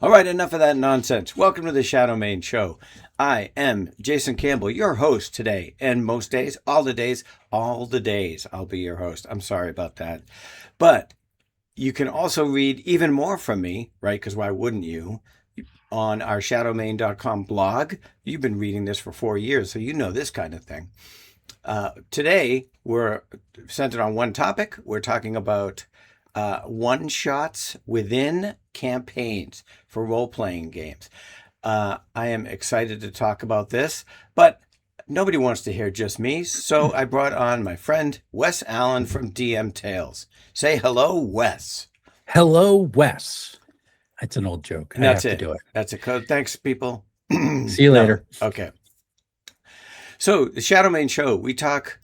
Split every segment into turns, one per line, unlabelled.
All right, enough of that nonsense. Welcome to the Shadow Main Show. I am Jason Campbell, your host today, and most days, all the days, I'll be your host. I'm sorry about that. But you can also read even more from me, right? Because why wouldn't you? On our shadowmain.com blog. You've been reading this for 4 years, so you know this kind of thing. Today, we're centered on one topic. We're talking about one-shots within campaigns for role-playing games. I am excited to talk about this, but nobody wants to hear just me, so I brought on my friend Wes Allen from DM Tales. Say hello, Wes.
Hello, Wes. That's an old joke.
And
I
that's
have to
it.
do it.
That's a code. Thanks, people.
See you later.
Okay. So, the Shadow Main Show, we talk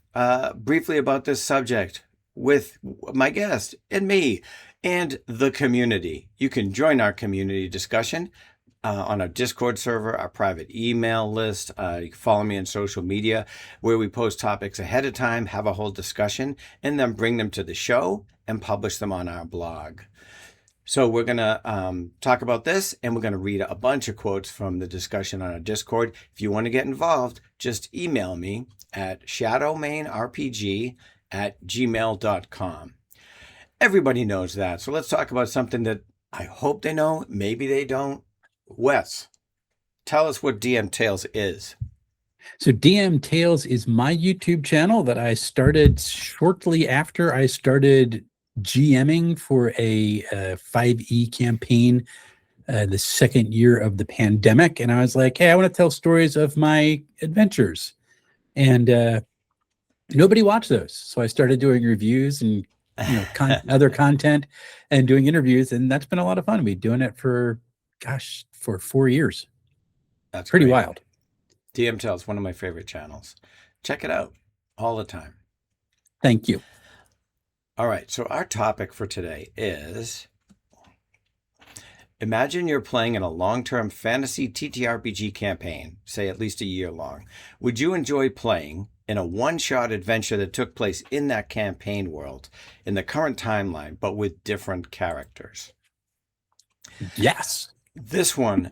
briefly about this subject with my guest and me and the community. You can join our community discussion on our Discord server, our private email list. You can follow me on social media where we post topics ahead of time, have a whole discussion, and then bring them to the show and publish them on our blog. So we're going to talk about this, and we're going to read a bunch of quotes from the discussion on our Discord. If you want to get involved, just email me at shadowmainrpg@gmail.com. Everybody knows that. So let's talk about something that I hope they know. Maybe they don't. Wes, tell us what DM Tales is.
So DM Tales is my YouTube channel that I started shortly after I started GMing for a 5e campaign the second year of the pandemic. And I was like, hey, I want to tell stories of my adventures. And nobody watched those. So I started doing reviews and other content and doing interviews. And that's been a lot of fun. We've been doing it for 4 years.
That's
pretty
great.
wild.
DM Tales, one of my favorite channels. Check it out all the time.
Thank you.
All right, so our topic for today is imagine you're playing in a long-term fantasy TTRPG campaign, say at least a year long. Would you enjoy playing in a one-shot adventure that took place in that campaign world in the current timeline, but with different characters?
Yes.
This one,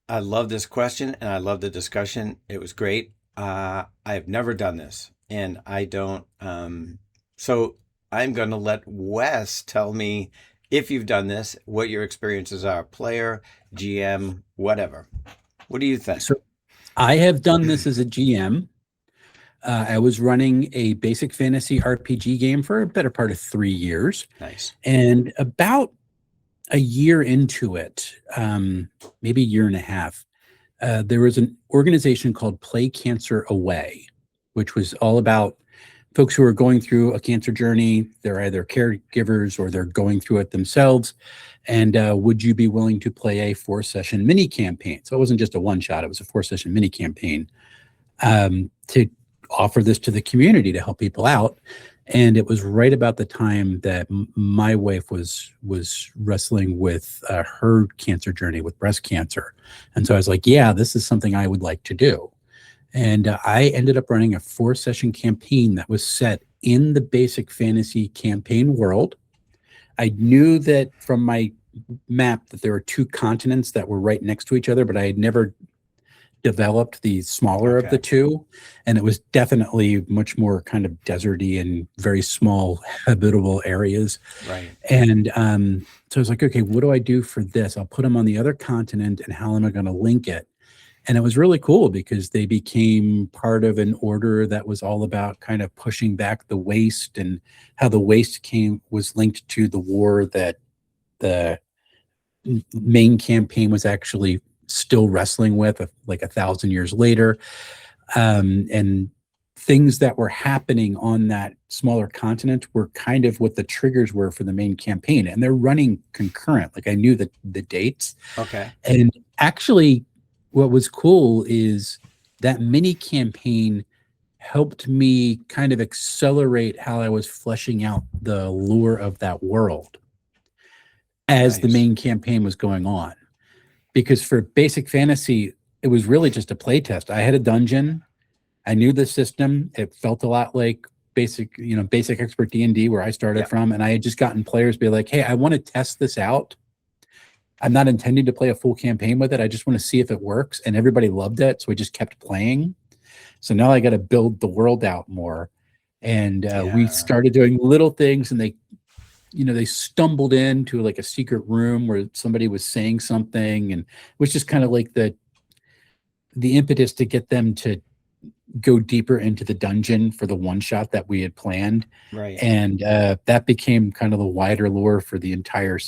I love this question and I love the discussion. It was great. I have never done this, and I don't. So I'm going to let Wes tell me if you've done this, what your experiences are, player, GM, whatever. What do you think?
So I have done this as a GM. I was running a basic fantasy RPG game for a better part of 3 years.
Nice.
And about a year into it, maybe a year and a half, there was an organization called Play Cancer Away, which was all about folks who are going through a cancer journey. They're either caregivers or they're going through it themselves. And would you be willing to play a 4-session mini campaign? So it wasn't just a one-shot, it was a 4-session mini campaign to offer this to the community to help people out. And it was right about the time that my wife was wrestling with her cancer journey with breast cancer. And so I was like, yeah, this is something I would like to do. And I ended up running a 4-session campaign that was set in the basic fantasy campaign world. I knew that from my map that there were 2 continents that were right next to each other, but I had never developed the smaller of the 2. And it was definitely much more kind of deserty and very small habitable areas.
Right.
And so I was like, okay, what do I do for this? I'll put them on the other continent, and how am I going to link it? And it was really cool because they became part of an order that was all about kind of pushing back the waste, and how the waste was linked to the war that the main campaign was actually still wrestling with like 1,000 years later. And things that were happening on that smaller continent were kind of what the triggers were for the main campaign. And they're running concurrent. Like I knew the dates.
Okay.
And actually, what was cool is that mini campaign helped me kind of accelerate how I was fleshing out the lore of that world as the main campaign was going on. Because for basic fantasy, it was really just a play test. I had a dungeon. I knew the system. It felt a lot like basic expert D&D where I started from. And I had just gotten players be like, hey, I want to test this out. I'm not intending to play a full campaign with it. I just want to see if it works. And everybody loved it. So we just kept playing. So now I got to build the world out more. And we
Yeah.
started doing little things, and they stumbled into like a secret room where somebody was saying something, and it was just kind of like the impetus to get them to go deeper into the dungeon for the one shot that we had planned.
Right.
And that became kind of the wider lore for the entire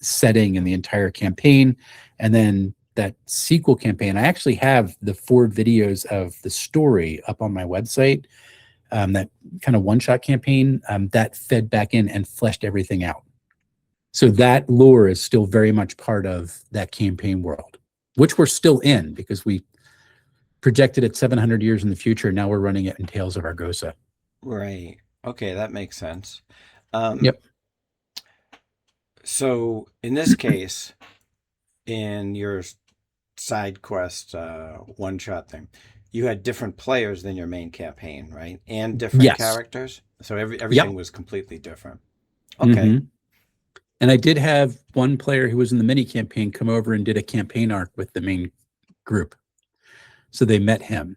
setting and the entire campaign. And then that sequel campaign, I actually have the 4 videos of the story up on my website. That kind of one-shot campaign that fed back in and fleshed everything out. So that lore is still very much part of that campaign world, which we're still in because we projected it 700 years in the future. Now we're running it in Tales of Argosa.
Right. Okay, that makes sense. Um,
Yep.
so in this case, in your side quest one shot thing, you had different players than your main campaign, right? And different
Yes.
characters. So
Yep.
everything was completely different. Okay.
Mm-hmm. And I did have one player who was in the mini campaign come over and did a campaign arc with the main group. So they met him.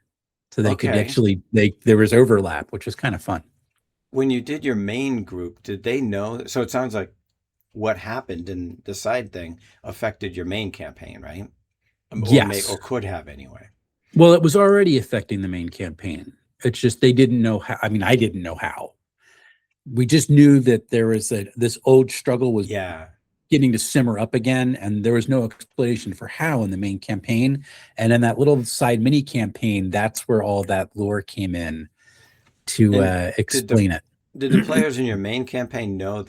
So they could
Okay.
actually there was overlap, which was kind of fun.
When you did your main group, did they know? So it sounds like what happened in the side thing affected your main campaign, right? Or
Yes.
could have anyway.
Well, it was already affecting the main campaign. It's just they didn't know how. I mean, I didn't know how. We just knew that there was this old struggle was
Yeah.
getting to simmer up again, and there was no explanation for how in the main campaign. And in that little side mini campaign, that's where all that lore came in to
And did the
explain it.
did the players in your main campaign know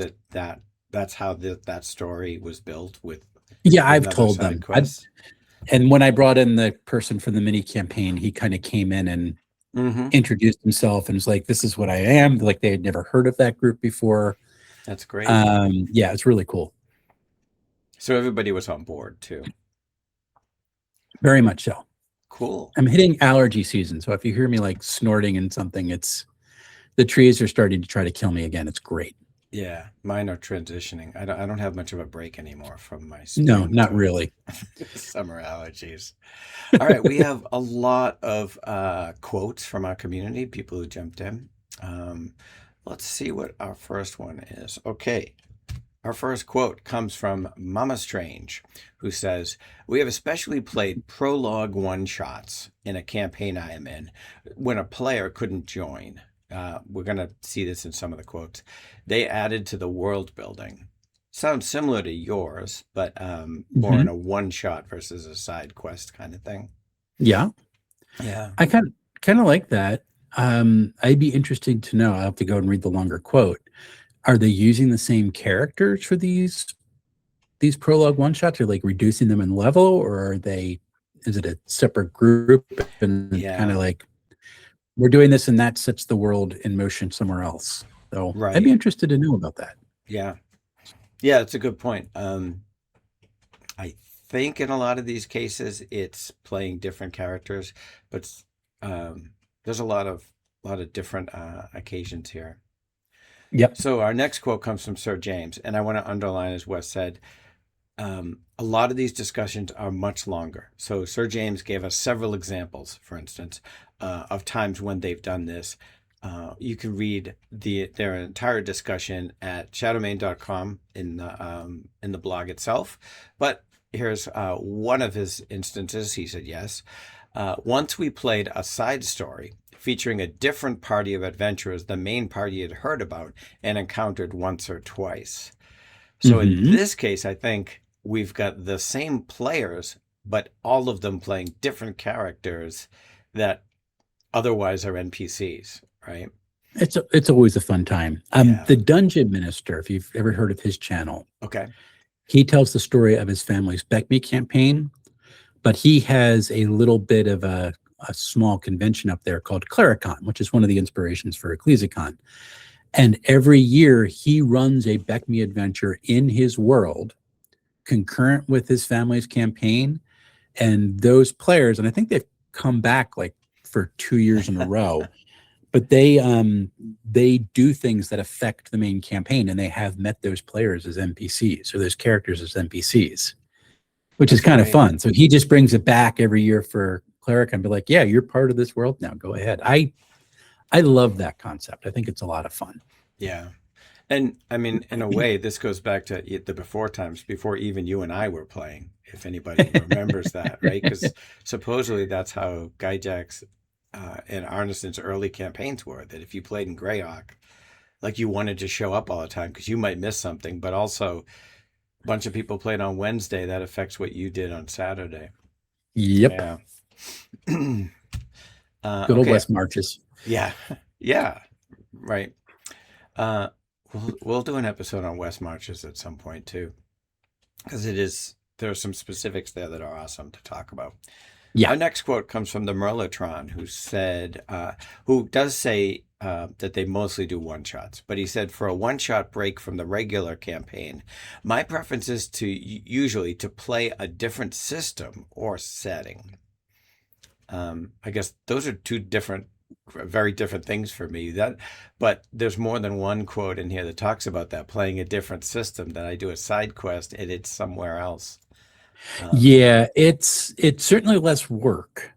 that's how that story was built
Yeah,
with
I've
another
told
side
them.
quest?
And when I brought in the person from the mini campaign, he kind of came in and
Mm-hmm.
introduced himself and was like, "This is what I am." Like they had never heard of that group before.
That's great.
Yeah, it's really cool.
So everybody was on board too.
Very much so.
Cool.
I'm hitting allergy season, so if you hear me like snorting and something, it's the trees are starting to try to kill me again. It's great.
Yeah, mine are transitioning. I don't have much of a break anymore from my
No,
spring
not
to
really.
summer allergies. All right, we have a lot of quotes from our community, people who jumped in. Um, let's see what our first one is. Okay, our first quote comes from Mama Strange, who says, "We have especially played prologue one shots in a campaign I am in when a player couldn't join." We're going to see this in some of the quotes. They added to the world building. Sounds similar to yours, but more in
Hmm.
a one shot versus a side quest kind of thing.
Yeah,
Yeah.
I kind of like that. I'd be interested to know. I'll have to go and read the longer quote. Are they using the same characters for these prologue one shots? Are like reducing them in level, or are they? Is it a separate group and kind of
Yeah.
like we're doing this and that sets the world in motion somewhere else? So I'd be
Right.
interested to know about that.
Yeah. Yeah, it's a good point. I think in a lot of these cases it's playing different characters, but um, there's a lot of different occasions here.
Yep.
So our next quote comes from Sir James, and I want to underline, as Wes said, a lot of these discussions are much longer. So Sir James gave us several examples, for instance, of times when they've done this. You can read their entire discussion at shadowmain.com in the blog itself. But here's one of his instances. He said yes. Once we played a side story featuring a different party of adventurers the main party had heard about and encountered once or twice. So in
Hmm.
this case, I think we've got the same players, but all of them playing different characters that otherwise are NPCs, right?
It's always a fun time.
Yeah.
The Dungeon Minister, if you've ever heard of his channel,
Okay.
he tells the story of his family's Beckme campaign, but he has a little bit of a small convention up there called Clericon, which is one of the inspirations for EcclesiaCon. And every year he runs a Beckme adventure in his world, concurrent with his family's campaign. And those players, and I think they've come back like for 2 years in a row, but they do things that affect the main campaign, and they have met those players as NPCs or those characters as NPCs. which is
That's
kind of
great.
fun. So he just brings it back every year for cleric and be like, yeah, you're part of this world now. Go ahead. I love that concept. I think it's a lot of fun.
Yeah. And I mean, in a way, this goes back to the before times, before even you and I were playing, if anybody remembers that, right? Because supposedly that's how Gyjax and Arneson's early campaigns were, that if you played in Greyhawk, like you wanted to show up all the time because you might miss something, but also a bunch of people played on Wednesday. That affects what you did on Saturday.
Yep.
Yeah.
Good old
Okay.
West Marches.
Yeah. Yeah. Right. Uh, we'll do an episode on West Marches at some point too, because there are some specifics there that are awesome to talk about.
Yeah.
Our next quote comes from the Merlotron, who does say that they mostly do one shots, but he said for a one shot break from the regular campaign, my preference is to usually to play a different system or setting. I guess those are two very different things for me. But there's more than one quote in here that talks about that, playing a different system, that I do a side quest and it's somewhere else.
Yeah, it's certainly less work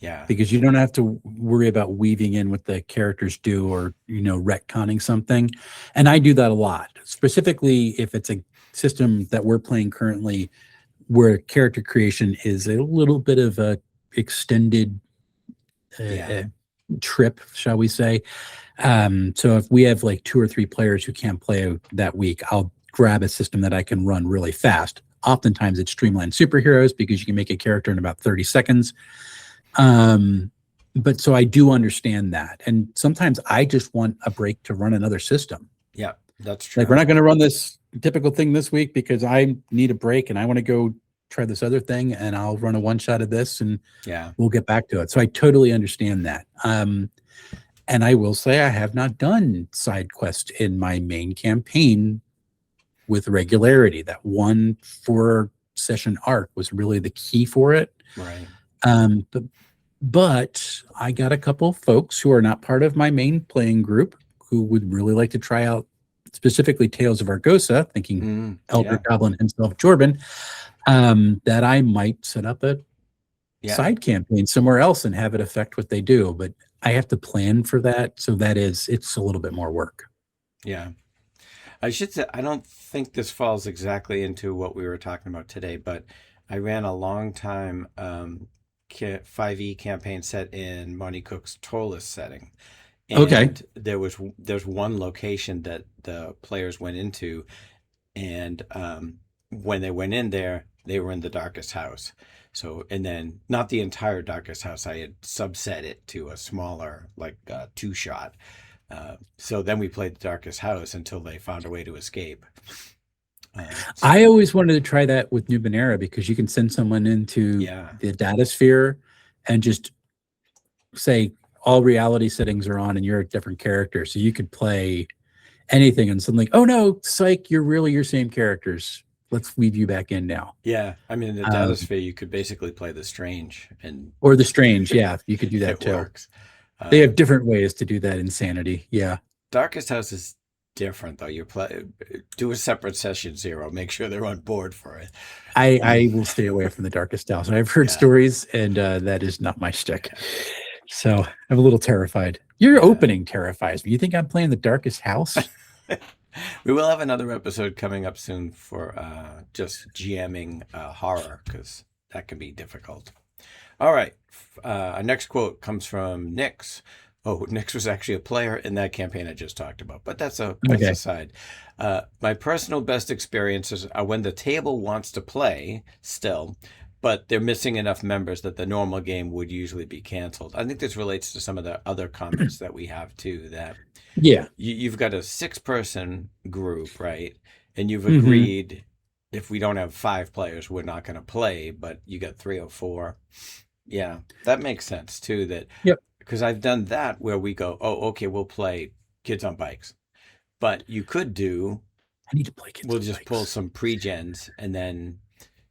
Yeah,
because you don't have to worry about weaving in what the characters do or retconning something. And I do that a lot, specifically if it's a system that we're playing currently where character creation is a little bit of a extended
yeah,
trip, shall we say. So if we have like 2 or 3 players who can't play that week, I'll grab a system that I can run really fast. Oftentimes it's streamlined superheroes because you can make a character in about 30 seconds. But so I do understand that. And sometimes I just want a break to run another system.
yeah. That's true.
Like, we're not going to run this typical thing this week because I need a break and I want to go try this other thing, and I'll run a one shot of this and
Yeah,
we'll get back to it. So I totally understand that. And I will say I have not done side quest in my main campaign with regularity. That one 4-session arc was really the key for it.
right.
But I got a couple folks who are not part of my main playing group who would really like to try out specifically Tales of Argosa, thinking Elder Goblin himself, Jorben, that I might set up a side campaign somewhere else and have it affect what they do. But I have to plan for that. So it's a little bit more work.
Yeah. I should say, I don't think this falls exactly into what we were talking about today, but I ran a long time 5e campaign set in Monty Cook's Tolus setting. And there's one location that the players went into, and when they went in there, they were in the darkest house. So, and then not the entire darkest house. I had subset it to a smaller, like 2-shot. So then we played the darkest house until they found a way to escape.
I always wanted to try that with Numenera because you can send someone into the data sphere and just say all reality settings are on and you're a different character. So you could play anything and suddenly, oh no, psych, you're really your same characters. Let's weave you back in now.
Yeah. I mean, in the data sphere, you could basically play the Strange.
Or the Strange, yeah. You could do that too.
Works.
They have different ways to do that insanity. Yeah.
Darkest House is different though. Do a separate session 0. Make sure they're on board for it.
I will stay away from the Darkest House. I've heard stories, and that is not my shtick. So I'm a little terrified. Your opening terrifies me. You think I'm playing the Darkest House?
We will have another episode coming up soon for just GMing horror, because that can be difficult. All right. Our next quote comes from Nyx. Oh, Nyx was actually a player in that campaign I just talked about, but that's a side. My personal best experiences are when the table wants to play still, but they're missing enough members that the normal game would usually be canceled. I think this relates to some of the other comments that we have too, that you've got a 6-person group, right? And you've agreed if we don't have 5 players, we're not going to play, but you got 3 or 4. Yeah, that makes sense too. Because I've done that where we go, oh, okay, we'll play Kids on Bikes. But you could do,
I need to play Kids on
Bikes. We'll just pull some pre-gens and then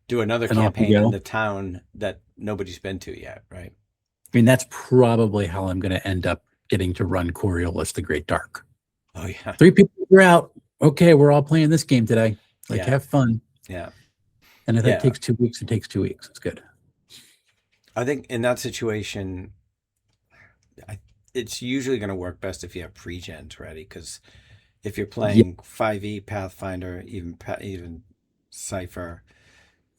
do another
And
campaign in the town that nobody's been to yet, right?
I mean, that's probably how I'm going to end up getting to run Coriolis the Great Dark.
Oh, yeah.
3 people are out. Okay, we're all playing this game today. Have fun.
Yeah.
And if it
Yeah.
takes 2 weeks, it takes 2 weeks. It's good.
I think in that situation, it's usually going to work best if you have pre-gens ready, because if you're
Yeah.
playing 5e, Pathfinder, even Cipher,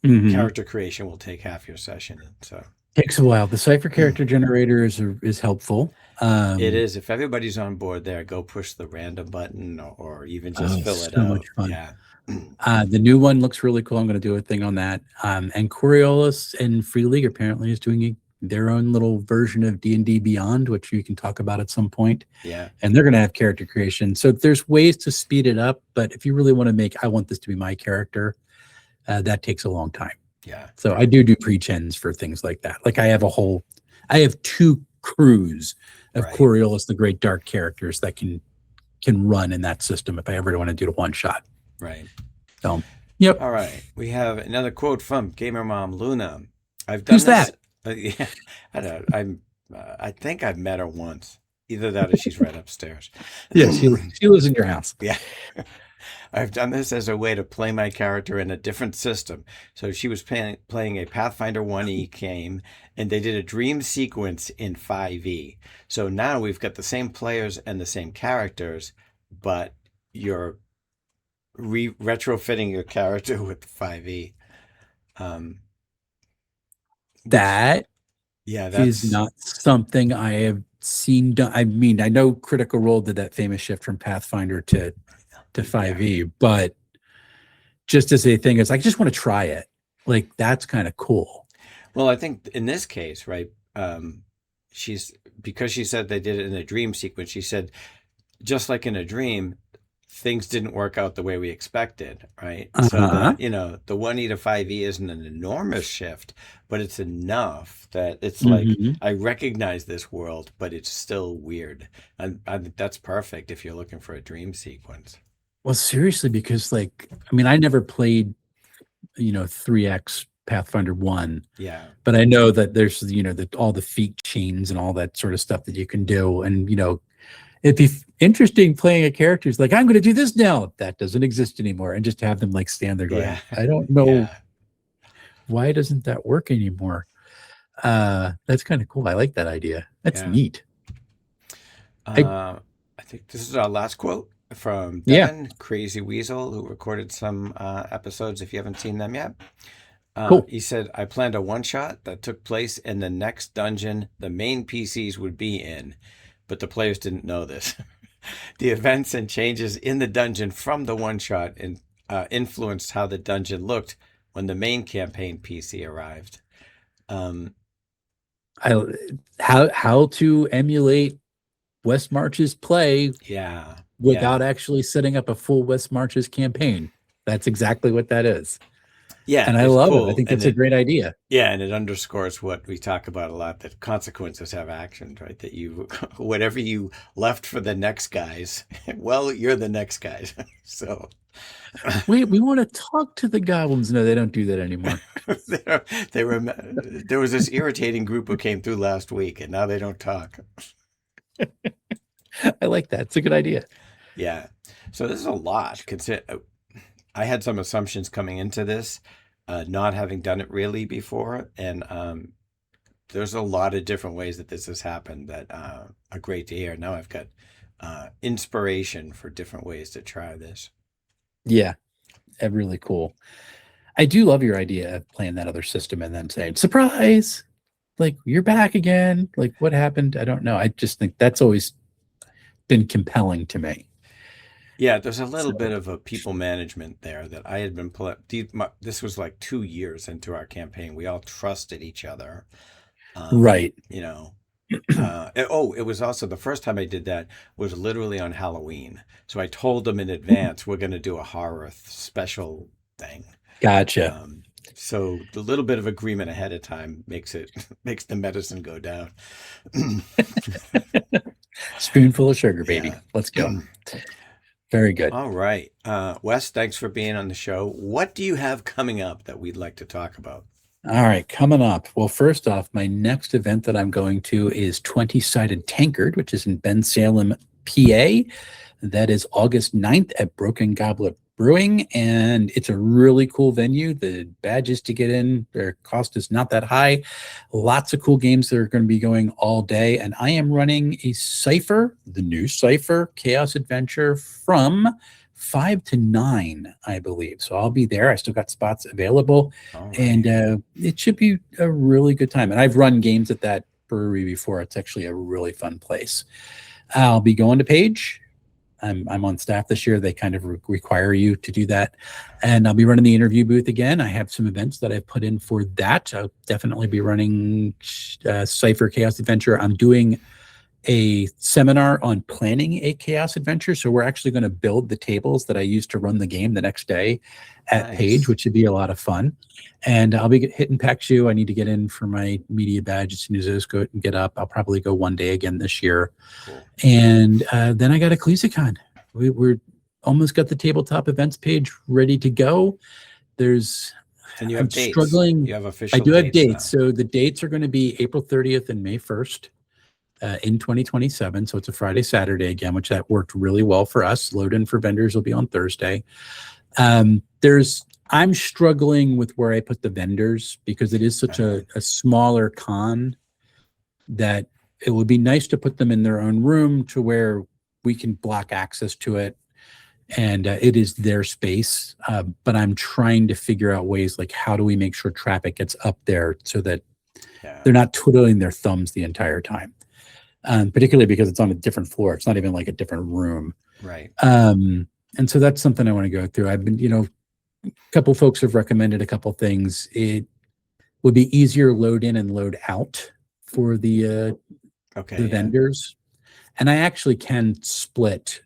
Hmm.
character creation will take half your session. So
Takes a while. The Cypher character generator is helpful.
it is. If everybody's on board there, go push the random button, or even just
Oh,
fill it
so much
out.
fun.
Yeah.
The new one looks really cool. I'm going to do a thing on that. And Coriolis and Free League apparently is doing their own little version of D&D Beyond, which you can talk about at some point.
Yeah.
And they're going to have character creation. So there's ways to speed it up. But if you really want to I want this to be my character, that takes a long time.
Yeah.
So I do pre-gens for things like that. Like I have 2 crews of
Right.
Coriolis, the Great Dark characters that can run in that system if I ever want to do a one shot.
Right.
So, yep.
All right. We have another quote from Gamer Mom Luna. I've done
Who's
this.
that?
Yeah. I don't know. I think I've met her once. Either that or she's right upstairs.
Yeah, she lives in your house.
Yeah. I've done this as a way to play my character in a different system. So she was playing a Pathfinder 1E game, and they did a dream sequence in 5e. So now we've got the same players and the same characters, but you're retrofitting your character with 5e.
That
Yeah,
is
that's
not something I have seen done. I mean, I know Critical Role did that famous shift from Pathfinder to 5e, but just as a thing, it's like, I just want to try it. Like, that's kind of cool.
Well, I think in this case, right, because she said they did it in a dream sequence, she said, just like in a dream, things didn't work out the way we expected, right? So that, the 1E to 5E isn't an enormous shift, but it's enough that it's like, I recognize this world, but it's still weird. And I think that's perfect if you're looking for a dream sequence.
Well, seriously, because I never played, 3X Pathfinder 1.
Yeah.
But I know that there's, all the feat chains and all that sort of stuff that you can do. And, it'd be interesting playing a character who's like, I'm going to do this now. That doesn't exist anymore. And just have them stand there going, I don't know why doesn't that work anymore? That's kind of cool. I like that idea. That's neat.
I think this is our last quote from Devin, Crazy Weasel, who recorded some episodes if you haven't seen them yet.
Cool.
He said, I planned a one-shot that took place in the next dungeon the main PCs would be in, but the players didn't know this. The events and changes in the dungeon from the one-shot influenced how the dungeon looked when the main campaign PC arrived.
How to emulate West March's play without actually setting up a full West March's campaign. That's exactly what that is.
Yeah.
And I love it. I think that's a great idea.
Yeah. And it underscores what we talk about a lot, that consequences have actions, right? That whatever you left for the next guys, well, you're the next guys. So
wait, we want to talk to the goblins. No, they don't do that anymore.
There was this irritating group who came through last week, and now they don't talk.
I like that. It's a good idea.
Yeah. So this is a lot. I had some assumptions coming into this, not having done it really before. And there's a lot of different ways that this has happened that are great to hear. Now I've got inspiration for different ways to try this.
Yeah, really cool. I do love your idea of playing that other system and then saying, surprise, like, you're back again. Like, what happened? I don't know. I just think that's always been compelling to me.
Yeah, there's a little bit of a people management there that I had been this was like 2 years into our campaign. We all trusted each other.
Right.
It was also the first time I did that was literally on Halloween. So I told them in advance, we're going to do a horror special thing.
Gotcha.
So the little bit of agreement ahead of time makes the medicine go down.
Spoonful of sugar, baby. Yeah. Let's go. Very good.
All right. Wes, thanks for being on the show. What do you have coming up that we'd like to talk about?
All right, coming up. Well, first off, my next event that I'm going to is 20-Sided Tankard, which is in Bensalem, PA. That is August 9th at Broken Goblet Brewing, and it's a really cool venue. The badges to get in, their cost is not that high. Lots of cool games that are going to be going all day. And I am running a Cypher, the new Cypher Chaos Adventure from 5 to 9, I believe. So I'll be there. I still got spots available.
All right.
And it should be a really good time. And I've run games at that brewery before. It's actually a really fun place. I'll be going to Page. I'm on staff this year. They kind of require you to do that. And I'll be running the interview booth again. I have some events that I've put in for that. I'll definitely be running Cypher Chaos Adventure. I'm doing a seminar on planning a Chaos Adventure. So we're actually going to build the tables that I used to run the game the next day at Page, which would be a lot of fun. And I'll be hitting PAX-U. I need to get in for my media badge as soon as those go and get up. I'll probably go one day again this year.
Cool.
And then I got EcclesiaCon. We're almost got the tabletop events page ready to go.
And you have dates.
Struggling.
You have official
I do have dates.
Now.
So the dates are going to be April 30th and May 1st. In 2027. So it's a Friday, Saturday again, which that worked really well for us. Load in for vendors will be on Thursday. I'm struggling with where I put the vendors because it is such a smaller con that it would be nice to put them in their own room to where we can block access to it. And it is their space. But I'm trying to figure out ways like how do we make sure traffic gets up there so that they're not twiddling their thumbs the entire time. Particularly because it's on a different floor. It's not even like a different room.
Right.
And so that's something I want to go through. I've been, a couple folks have recommended a couple things. It would be easier load in and load out for the vendors. And I actually can split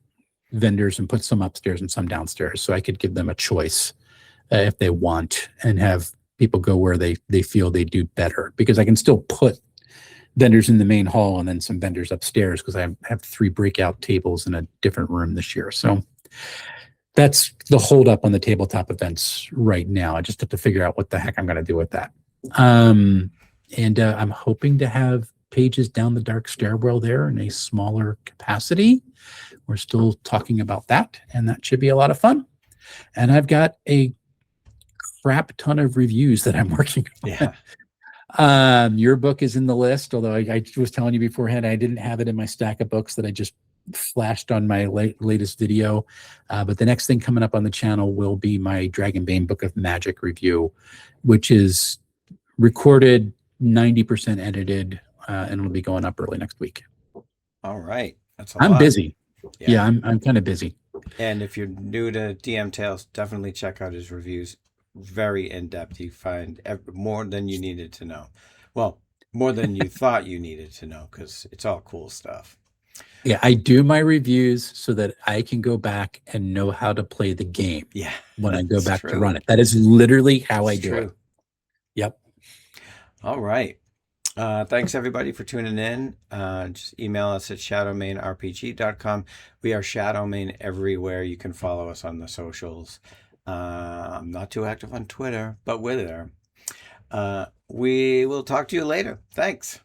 vendors and put some upstairs and some downstairs. So I could give them a choice if they want and have people go where they feel they do better, because I can still put vendors in the main hall and then some vendors upstairs because I have 3 breakout tables in a different room this year. So that's the holdup on the tabletop events right now. I just have to figure out what the heck I'm going to do with that. And I'm hoping to have Pages down the dark stairwell there in a smaller capacity. We're still talking about that, and that should be a lot of fun. And I've got a crap ton of reviews that I'm working on.
Yeah.
Your book is in the list, although I was telling you beforehand I didn't have it in my stack of books that I just flashed on my latest video. But the next thing coming up on the channel will be my Dragonbane Book of Magic review, which is recorded, 90% edited, and will be going up early next week.
All right. That's a lot.
I'm busy. Yeah, I'm kind of busy.
And if you're new to DM Tales, definitely check out his reviews. Very in-depth. You find more than you needed to know. Well, more than you thought you needed to know, because it's all cool stuff.
Yeah, I do my reviews so that I can go back and know how to play the game.
Yeah,
when I go back to run it. That is literally how I do it. Yep.
All right. Thanks everybody for tuning in. Just email us at shadowmainrpg.com. We are Shadowmain everywhere. You can follow us on the socials. I'm not too active on Twitter, but we're there. We will talk to you later. Thanks.